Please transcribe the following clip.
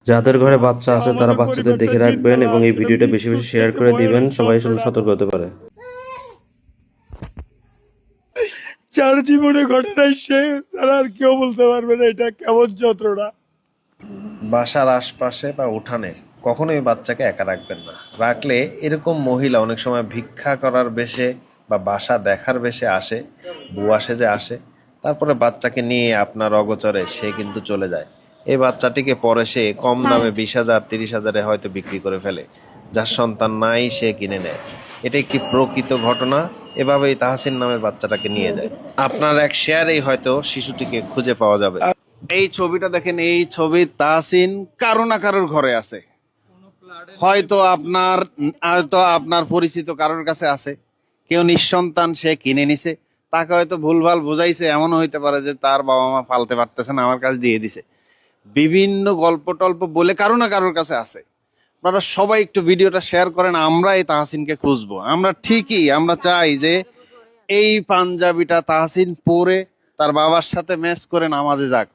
যাদের ঘরে বাচ্চা আজকে আছে তারা আমাদের বাচ্চাদের পরিবারটা দেখে রাখবেন এবং এই জিন্দালার, এটা ভিডিওটা বেশি বেশি মৃত্যুর শেয়ার চাইতে করে দিবেন, ভয়ের সবাই যেন যন্ত্রণা। সতর্ক হতে পারে। যার জীবনে ঘটে নাই সে তারা আর কেউ বলতে পারবে না এটা কেমন যন্ত্রণা। বাসার আশপাশে বা উঠানে কখনোই বাচ্চাকে একা রাখবেন না। রাখলে এরকম মহিলা অনেক সময় ভিক্ষা করার বেশে বা বাসা দেখার বেশে আসে, বুয়া সেজে আসে, তারপরে বাচ্চাকে নিয়ে আপনার অগোচরে সে কিন্তু চলে যায়। এই বাচ্চাটিকে পরে সে কম দামে 20,000 30,000-এ হয়তো বিক্রি করে ফেলে। যার সন্তান নাই সে কিনে নেয়। এটা একটি প্রকৃত ঘটনা। এভাবেই তাহসিন নামের বাচ্চাটাকে নিয়ে যায়। আপনার এক শেয়ারেই হয়তো শিশুটিকে খুঁজে পাওয়া যাবে। এই ছবিটা দেখেন, এই ছবি তাহসিন কারো না কারোর ঘরে আছে। হয়তো আপনার পরিচিত কারোর কাছে আছে, কেউ নিঃসন্তান সে কিনে নিছে, তাকে হয়তো ভুলভাল বুঝাইছে, এমনও হইতে পারে যে তার বাবা মা পালতে পারতেছে না, আমার কাছে দিয়ে দিছে। বিভিন্ন গল্প টল্প বলে কারো না কারোর কাছে আছে। আপনারা সবাই একটু ভিডিওটা শেয়ার করেন, আমরা এই তাহসিনকে খুঁজবো। আমরা ঠিকই আমরা চাই যে এই পাঞ্জাবিটা তাহসিন পরে তার বাবার সাথে ম্যাচ করে নামাজে যাক।